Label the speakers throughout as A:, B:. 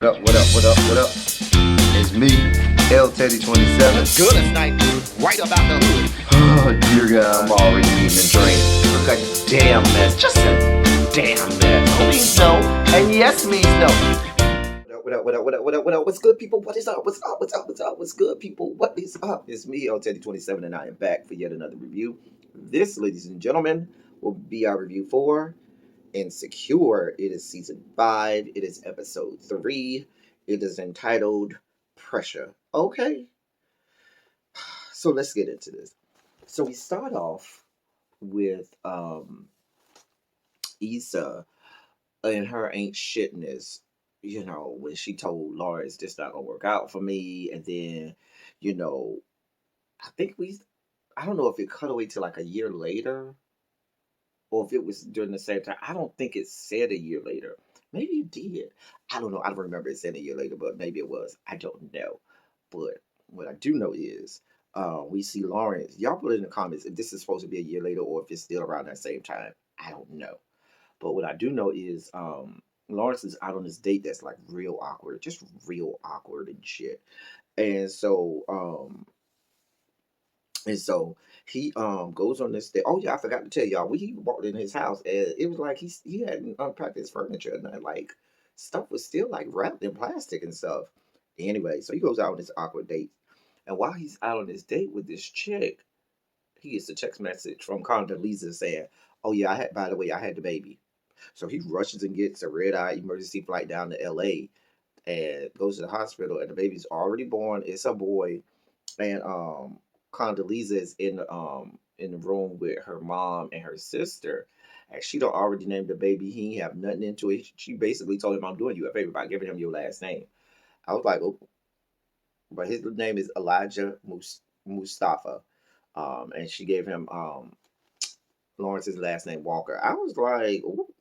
A: What up, what up, what up, what up? It's me, L Teddy 27.
B: What's good? It's night right about the hood.
A: Oh, dear God, I'm already eating and drinking. Look a damn mess, just a damn mess. No means no, and yes means no. What up, what up, what up, what up, what up? What's good, people? What is up? What's up? What's up? What's up? What's good, people? What is up? It's me, L Teddy 27, and I am back for yet another review. This, ladies and gentlemen, will be our review for Insecure. It is season 5. It is episode 3. It is entitled Pressure. Okay, so let's get into this. So we start off with Issa and her ain't shitness, when she told Lawrence this not gonna work out for me. And then, you know, I think I don't know if it cut away to like a year later or if it was during the same time. I don't think it said a year later. Maybe it did. I don't know. I don't remember it saying a year later, but maybe it was. I don't know. But what I do know is we see Lawrence. Y'all put in the comments if this is supposed to be a year later or if it's still around that same time. I don't know. But what I do know is Lawrence is out on this date that's like real awkward, just real awkward and shit. And so he goes on this day. Oh yeah, I forgot to tell y'all. He walked in his house and it was like he hadn't unpacked his furniture and like stuff was still like wrapped in plastic and stuff. Anyway, so he goes out on this awkward date. And while he's out on this date with this chick, he gets a text message from Condoleezza saying, "Oh yeah, by the way, I had the baby." So he rushes and gets a red-eye emergency flight down to LA and goes to the hospital and the baby's already born. It's a boy. And Condoleezza is in the room with her mom and her sister, and she don't already named the baby. He ain't have nothing into it. She basically told him, "I'm doing you a favor by giving him your last name." I was like, "Oh," but his name is Elijah Mustafa, and she gave him Lawrence's last name Walker. I was like, ooh.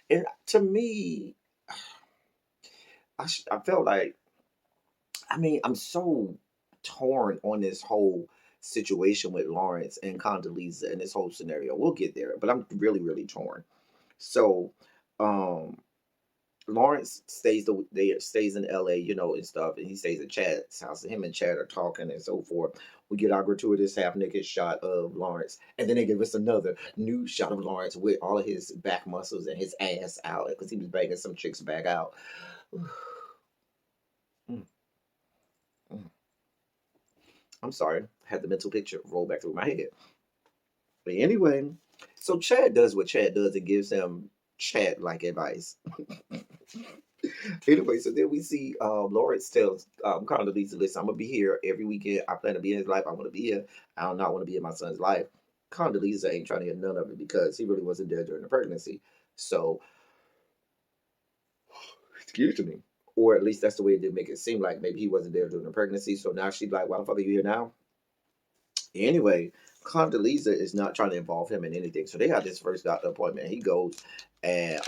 A: And to me, I felt like, I mean, I'm so torn on this whole situation with Lawrence and Condoleezza and this whole scenario. We'll get there, but I'm really, really torn. So, um, Lawrence stays in LA, and stuff, and he stays at Chad's house. And him and Chad are talking and so forth. We get our gratuitous half naked shot of Lawrence, and then they give us another new shot of Lawrence with all of his back muscles and his ass out because he was banging some chick's back out. Mm, mm. I'm sorry, I had the mental picture roll back through my head. But anyway, so Chad does what Chad does and gives him Chad like advice. Anyway, so then we see Lawrence tells Condoleezza, "Listen, I'm gonna be here every weekend. I plan to be in his life. I want to be here. I do not want to be in my son's life." Condoleezza ain't trying to hear none of it because he really wasn't there during the pregnancy. So, excuse me. Or at least that's the way it did make it seem like maybe he wasn't there during the pregnancy. So now she's like, "Why the fuck are you here now?" Anyway, Condoleezza is not trying to involve him in anything. So they have this first doctor appointment. He goes and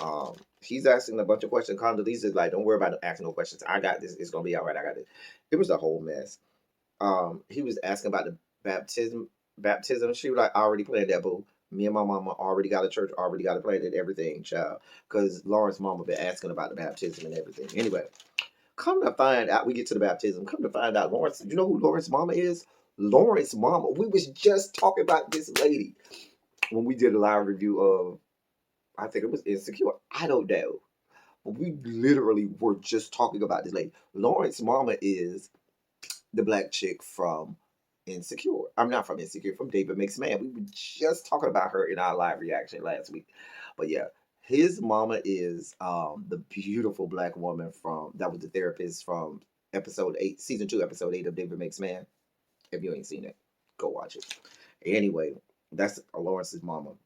A: he's asking a bunch of questions. Condoleezza is like, "Don't worry about asking no questions. I got this. It's gonna be all right. I got it." It was a whole mess. He was asking about the baptism. She was like, "I already planned that, boo. Me and my mama already got a church, already got it planned and everything, child." Because Lawrence's mama been asking about the baptism and everything. Anyway, come to find out, we get to the baptism. Come to find out, Lawrence, you know who Lawrence's mama is? Lawrence's mama. We was just talking about this lady when we did a live review of, I think it was Insecure. I don't know. But we literally were just talking about this lady. Lawrence's mama is the black chick from Insecure. I'm not from Insecure, from David Makes Man. We were just talking about her in our live reaction last week. But yeah, his mama is the beautiful black woman from that was the therapist from episode 8, season 2, episode 8 of David Makes Man. If you ain't seen it, go watch it. Anyway, that's Lawrence's mama.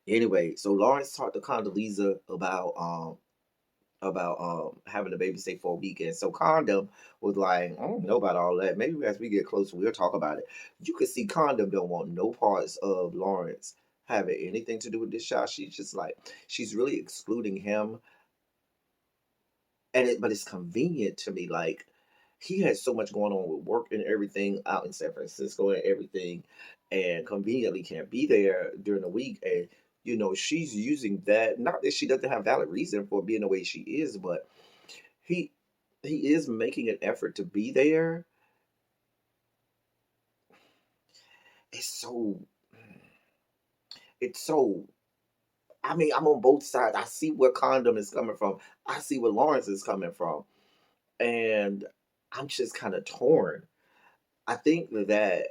A: Anyway, so Lawrence talked to Condoleezza about having a baby stay for a weekend. So Condom was like, "I don't know about all that. Maybe as we get closer, we'll talk about it." You could see Condom don't want no parts of Lawrence having anything to do with this shot. She's just like, she's really excluding him. But it's convenient to me. Like, he has so much going on with work and everything out in San Francisco and everything, and conveniently can't be there during the week. And she's using that. Not that she doesn't have valid reason for being the way she is, but he he is making an effort to be there. It's so it's so I mean, I'm on both sides. I see where Condom is coming from. I see where Lawrence is coming from. And I'm just kind of torn. I think that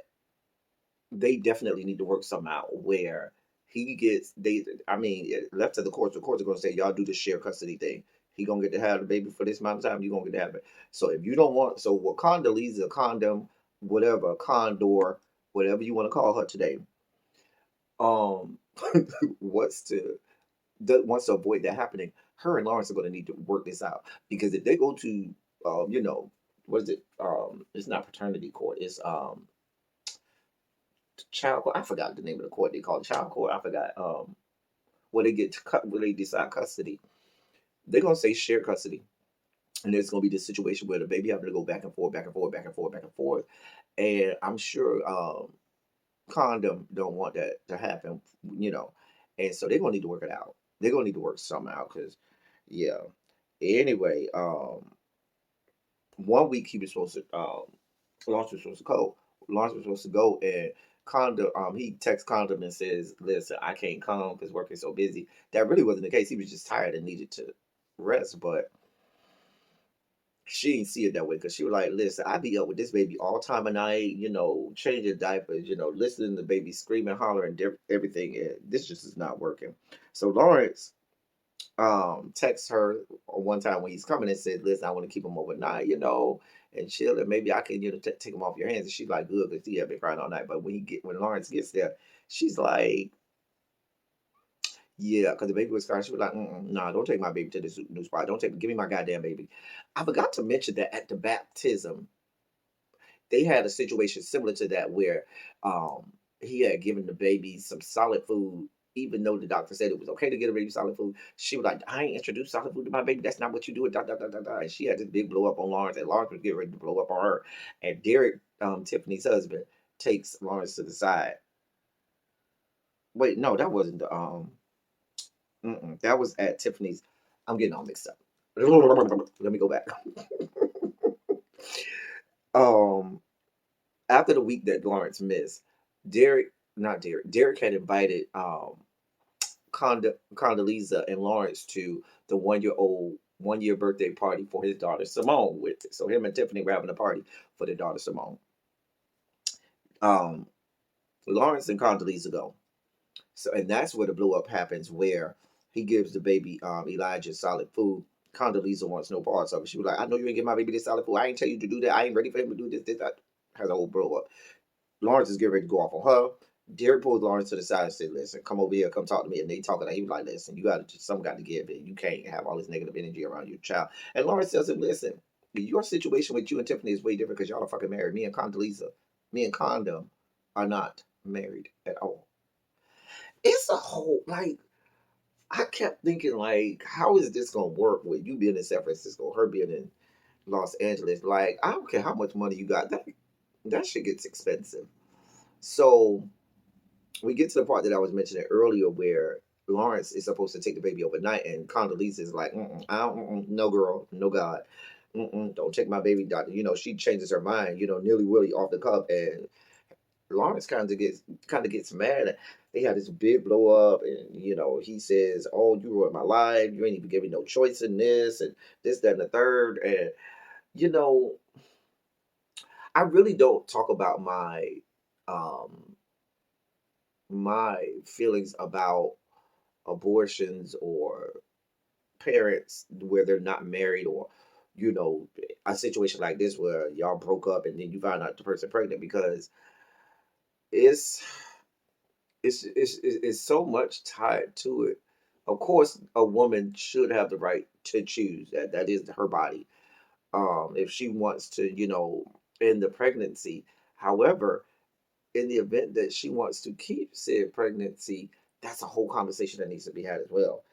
A: they definitely need to work something out where he gets they I mean, left to the courts are gonna say y'all do the share custody thing. He gonna get to have the baby for this amount of time, you gonna get to have it. So if you don't want what Condoleezza, condom, whatever, condor, whatever you want to call her today, um wants to wants to avoid that happening, her and Lawrence are going to need to work this out because if they go to, what is it? It's not paternity court. It's child court. I forgot the name of the court they call it child court. I forgot. Where they get to cut, where they decide custody. They're gonna say share custody, and there's gonna be this situation where the baby having to go back and forth, back and forth, back and forth, back and forth, and I'm sure condom don't want that to happen, you know, and so they're gonna need to work it out. They're gonna need to work something out because, yeah. Anyway, 1 week he was supposed to, Lawrence was supposed to go. Lawrence was supposed to go, and Condom, he texts Condom and says, "Listen, I can't come because work is so busy." That really wasn't the case. He was just tired and needed to rest, but she didn't see it that way because she was like, "Listen, I be up with this baby all time of night, changing diapers, listening to the baby screaming, hollering, everything. And this just is not working." So Lawrence texts her one time when he's coming and said, "Listen, I want to keep him overnight, and chill, and maybe I can, take him off your hands." And she's like, "Good," because he had been crying all night. But when Lawrence gets there, she's like, "Yeah," because the baby was crying. She was like, "Nah, don't take my baby to this new spot. Give me my goddamn baby." I forgot to mention that at the baptism, they had a situation similar to that where he had given the baby some solid food, even though the doctor said it was okay to get a baby solid food. She was like, "I ain't introduced solid food to my baby. That's not what you do." Da, da, da, da, da. And she had this big blow up on Lawrence, and Lawrence was getting ready to blow up on her. And Derek, Tiffany's husband, takes Lawrence to the side. Wait, no, that wasn't the that was at Tiffany's. I'm getting all mixed up. Let me go back. Um, After the week that Lawrence missed, not Derek had invited Condoleezza and Lawrence to the 1 year birthday party for his daughter Simone with it. So him and Tiffany were having a party for their daughter Simone. Um, Lawrence and Condoleezza go. So and that's where the blow up happens where he gives the baby Elijah solid food. Condoleezza wants no parts of it. She was like, "I know you ain't give my baby this solid food. I ain't tell you to do that. I ain't ready for him to do this, that." Has a whole blow up. Lawrence is getting ready to go off on her. Derek pulls Lawrence to the side and said, "Listen, come over here, come talk to me." And they talking, and he was like, "Listen, you got to, some got to give it. You can't have all this negative energy around your child." And Lawrence tells him, "Listen, your situation with you and Tiffany is way different because y'all are fucking married. Me and Condom are not married at all." It's a whole, like, I kept thinking, like, how is this going to work with you being in San Francisco, her being in Los Angeles? Like, I don't care how much money you got. That shit gets expensive. So we get to the part that I was mentioning earlier where Lawrence is supposed to take the baby overnight, and Condoleezza is like, I don't, no girl, no God, don't take my baby, doctor. She changes her mind, nearly willy off the cuff, and Lawrence kind of gets mad. They had this big blow up, and he says, "Oh, you ruined my life. You ain't even giving me no choice in this, and this, that, and the third." And you know, I really don't talk about um my feelings about abortions or parents where they're not married, or you know a situation like this where y'all broke up and then you find out the person pregnant, because it's it's so much tied to it. Of course a woman should have the right to choose. That is her body, if she wants to, end the pregnancy. However, in the event that she wants to keep said pregnancy, that's a whole conversation that needs to be had as well.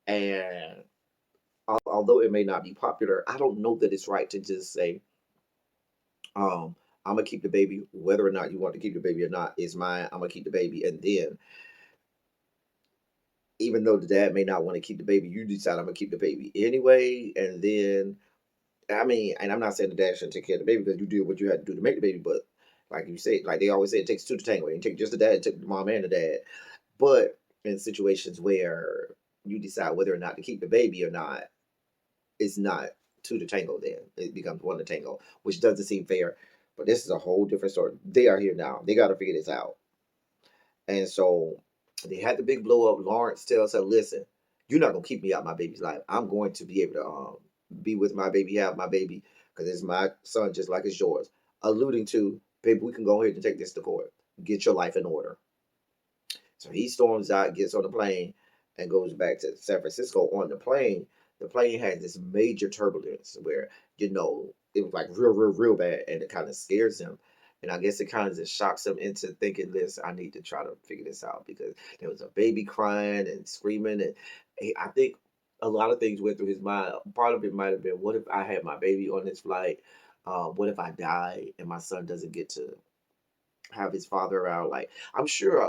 A: And although it may not be popular, I don't know that it's right to just say, I'm gonna keep the baby, whether or not you want to keep the baby or not is mine. I'm gonna keep the baby, and then even though the dad may not want to keep the baby, you decide I'm gonna keep the baby anyway, and then I mean, and I'm not saying the dad shouldn't take care of the baby because you did what you had to do to make the baby, but like you say, like they always say, it takes two to tango. You take just the dad, it took the mom and the dad. But in situations where you decide whether or not to keep the baby or not, it's not two to tango. Then it becomes one to tango, which doesn't seem fair. But this is a whole different story. They are here now. They got to figure this out. And so they had the big blow up. Lawrence tells her, "Listen, you're not gonna keep me out of my baby's life. I'm going to be able to be with my baby, have my baby, because it's my son just like it's yours." Alluding to, baby, we can go ahead and take this to court. Get your life in order. So he storms out, gets on the plane, and goes back to San Francisco. On the plane had this major turbulence where, it was like real bad, and it kind of scares him. And I guess it kind of just shocks him into thinking this, I need to try to figure this out because there was a baby crying and screaming. And I think a lot of things went through his mind. Part of it might have been, what if I had my baby on this flight? What if I die and my son doesn't get to have his father around? Like, I'm sure,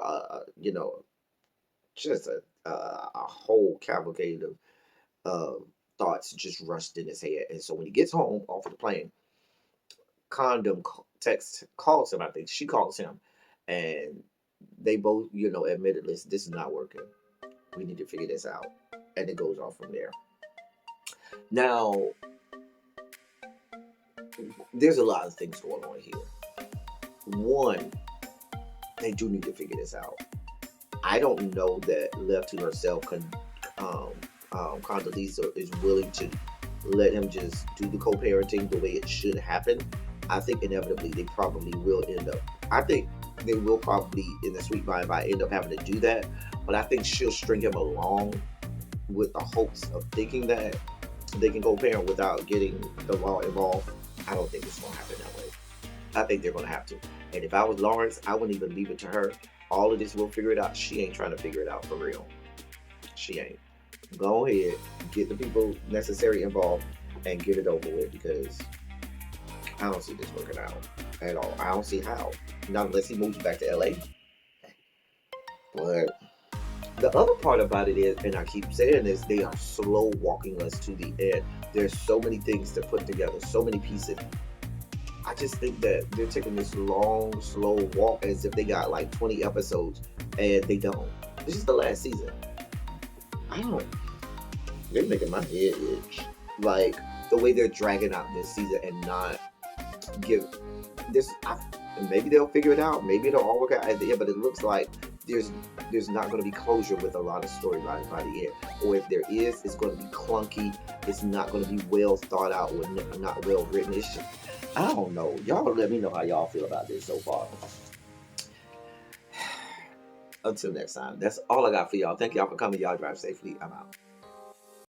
A: just a whole cavalcade of thoughts just rushed in his head. And so when he gets home off of the plane, Condom text calls him. I think she calls him, and they both, admitted, listen, this is not working. We need to figure this out, and it goes off from there. Now, there's a lot of things going on here. One, they do need to figure this out. I don't know that left to herself, Condoleezza is willing to let him just do the co-parenting the way it should happen. I think inevitably they probably will end up. I think they will probably, in the sweet by and by, end up having to do that. But I think she'll string him along with the hopes of thinking that they can co-parent without getting the law involved. I don't think it's going to happen that way. I think they're going to have to. And if I was Lawrence, I wouldn't even leave it to her. All of this, we'll figure it out. She ain't trying to figure it out for real. She ain't. Go ahead, get the people necessary involved, and get it over with, because I don't see this working out at all. I don't see how. Not unless he moves back to LA. But the other part about it is, and I keep saying this, they are slow walking us to the end. There's so many things to put together, so many pieces. I just think that they're taking this long, slow walk as if they got like 20 episodes, and they don't. This is the last season. I don't. They're making my head itch. Like the way they're dragging out this season and not give this. Maybe they'll figure it out. Maybe it'll all work out at the end. But it looks like there's not going to be closure with a lot of storylines by the end. Or if there is, it's going to be clunky. It's not going to be well thought out or not well written. It's just, I don't know. Y'all let me know how y'all feel about this so far. Until next time, that's all I got for y'all. Thank y'all for coming. Y'all drive safely. I'm out.